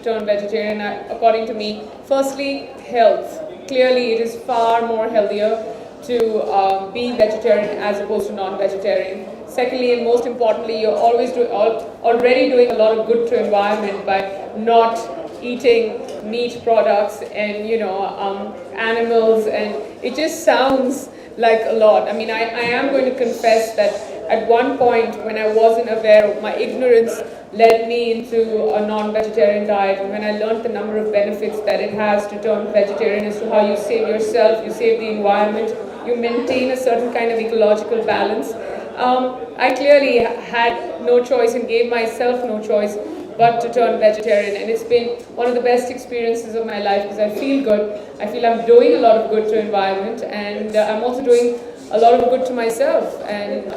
turn vegetarian, according to me, firstly, health. Clearly, it is far more healthier to be vegetarian as opposed to non-vegetarian. Secondly, and most importantly, you're already doing a lot of good to environment by not eating meat products and animals, and it just sounds like a lot. I mean, I am going to confess that at one point when I wasn't aware, my ignorance led me into a non-vegetarian diet, and when I learned the number of benefits that it has to turn vegetarian as to how you save yourself, you save the environment, you maintain a certain kind of ecological balance, I clearly had no choice and gave myself no choice but to turn vegetarian, and it's been one of the best experiences of my life because I feel good. I feel I'm doing a lot of good to environment, and I'm also doing a lot of good to myself, and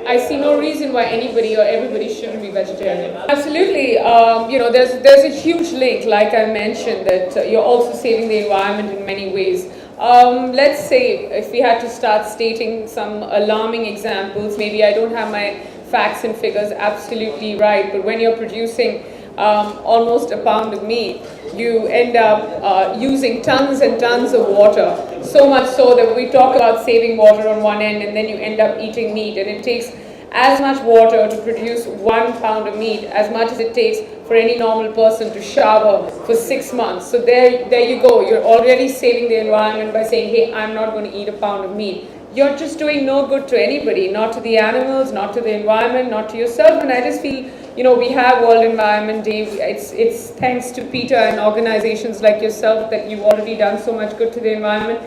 I see no reason why anybody or everybody shouldn't be vegetarian. Absolutely, there's a huge link, like I mentioned, that you're also saving the environment in many ways. Let's say if we had to start stating some alarming examples, maybe I don't have my facts and figures absolutely right, but when you're producing almost a pound of meat, you end up using tons and tons of water, so much so that we talk about saving water on one end and then you end up eating meat, and it takes as much water to produce 1 pound of meat as much as it takes for any normal person to shower for 6 months. So there you go, you're already saving the environment by saying, hey, I'm not going to eat a pound of meat. You're just doing no good to anybody, not to the animals, not to the environment, not to yourself. And I just feel, we have World Environment Day. It's thanks to PETA and organizations like yourself that you've already done so much good to the environment.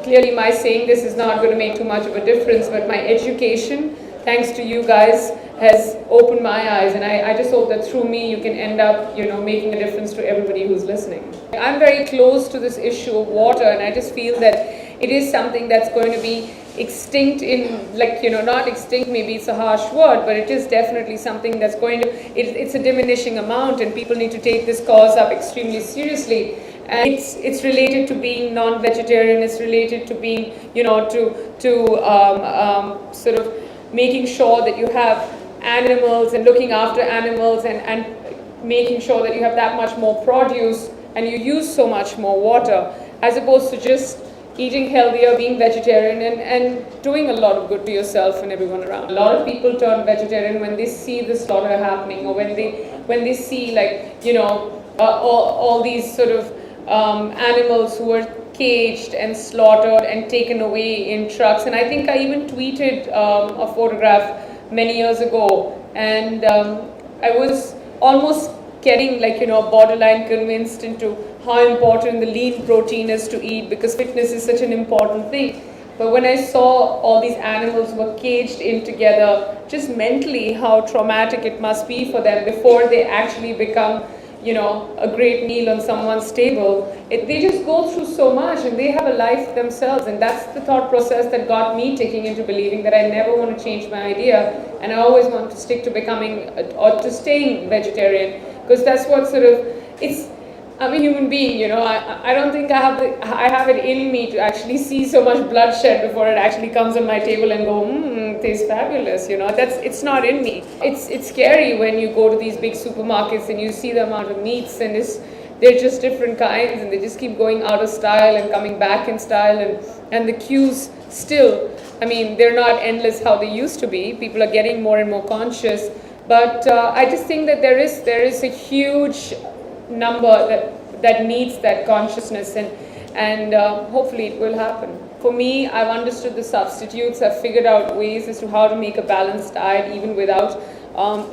Clearly, my saying this is not going to make too much of a difference, but my education, thanks to you guys, has opened my eyes, and I just hope that through me you can end up, making a difference to everybody who's listening. I'm very close to this issue of water, and I just feel that it is something that's going to be extinct in, not extinct, maybe it's a harsh word, but it is definitely something that's going to, it's a diminishing amount, and people need to take this cause up extremely seriously. And it's related to being non-vegetarian, it's related to being, sort of making sure that you have animals and looking after animals, and making sure that you have that much more produce and you use so much more water, as opposed to just eating healthier, being vegetarian, and doing a lot of good to yourself and everyone around. A lot of people turn vegetarian when they see the slaughter happening, or when they see all these sort of animals who are caged and slaughtered and taken away in trucks. And I think I even tweeted a photograph many years ago, and I was almost getting borderline convinced into how important the lean protein is to eat, because fitness is such an important thing. But when I saw all these animals were caged in together, just mentally how traumatic it must be for them before they actually become a great meal on someone's table. They just go through so much, and they have a life themselves, and that's the thought process that got me ticking into believing that I never want to change my idea, and I always want to stick to becoming or to staying vegetarian, because that's what sort of, I'm a human being, I don't think I have it in me to actually see so much bloodshed before it actually comes on my table and go, it tastes fabulous, it's not in me. It's scary when you go to these big supermarkets and you see the amount of meats, and they're just different kinds, and they just keep going out of style and coming back in style, and the queues still, they're not endless how they used to be. People are getting more and more conscious, but I just think that there is a huge number that needs that consciousness, and hopefully it will happen. For me, I've understood the substitutes. I've figured out ways as to how to make a balanced diet even without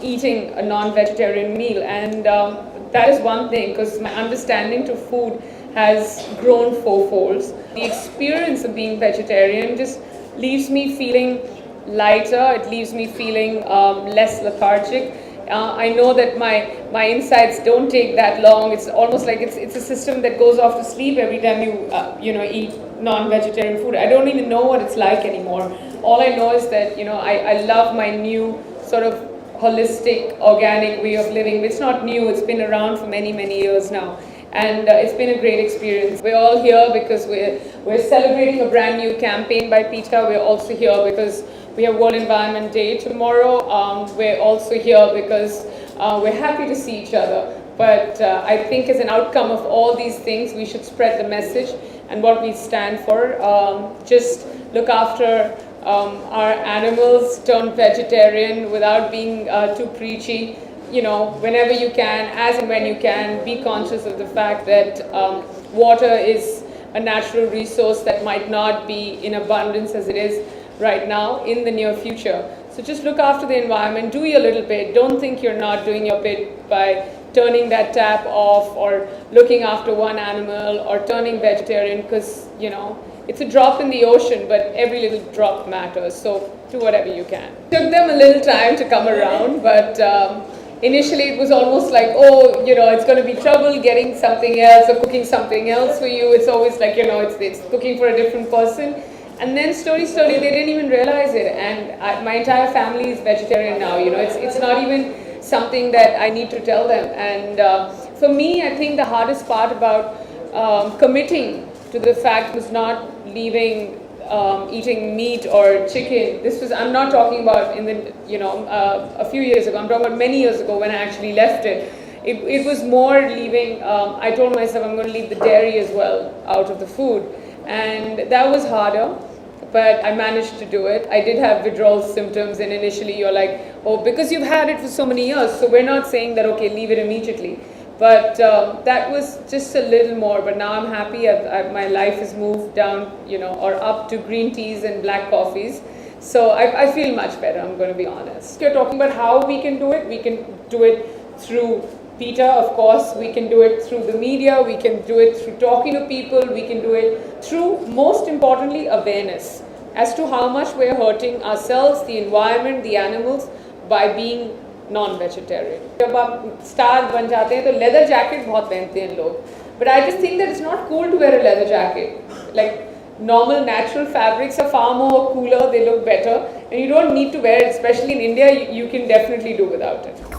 eating a non-vegetarian meal, and that is one thing, because my understanding to food has grown fourfold. The experience of being vegetarian just leaves me feeling lighter. It leaves me feeling less lethargic. I know that my insides don't take that long. It's almost like it's a system that goes off to sleep every time you eat non-vegetarian food. I don't even know what it's like anymore. All I know is that I love my new sort of holistic, organic way of living. It's not new. It's been around for many years now, and it's been a great experience. We're all here because we're celebrating a brand new campaign by PETA. We're also here because we have World Environment Day tomorrow. We're also here because we're happy to see each other. But I think as an outcome of all these things, we should spread the message and what we stand for. Just look after our animals, turn vegetarian without being too preachy. You know, whenever you can, as and when you can, be conscious of the fact that water is a natural resource that might not be in abundance as it is right now in the near future. So just look after the environment, do your little bit. Don't think you're not doing your bit by turning that tap off or looking after one animal or turning vegetarian, because, you know, it's a drop in the ocean, but every little drop matters. So do whatever you can. It took them a little time to come around, but initially it was almost like, oh, you know, it's going to be trouble getting something else or cooking something else for you. It's always like, you know, it's cooking for a different person. And then slowly, they didn't even realize it. And my entire family is vegetarian now. You know, it's not even something that I need to tell them. And for me, I think the hardest part about committing to the fact was not leaving eating meat or chicken. I'm not talking about in the, you know, a few years ago. I'm talking about many years ago when I actually left it. It was more leaving, I told myself I'm going to leave the dairy as well out of the food. And that was harder, but I managed to do it. I did have withdrawal symptoms, and initially you're like, oh, because you've had it for so many years, so we're not saying that, okay, leave it immediately. But that was just a little more. But now I'm happy. My life has moved down, you know, or up to green teas and black coffees. So I feel much better, I'm going to be honest. You're talking about how we can do it. We can do it through PETA, of course. We can do it through the media. We can do it through talking to people. We can do it through, most importantly, awareness as to how much we're hurting ourselves, the environment, the animals by being non-vegetarian. जब आप star बन जाते हैं तो leather jacket बहुत पहनते हैं लोग. But I just think that it's not cool to wear a leather jacket. Like normal natural fabrics are far more cooler. They look better, and you don't need to wear it. Especially in India, you can definitely do without it.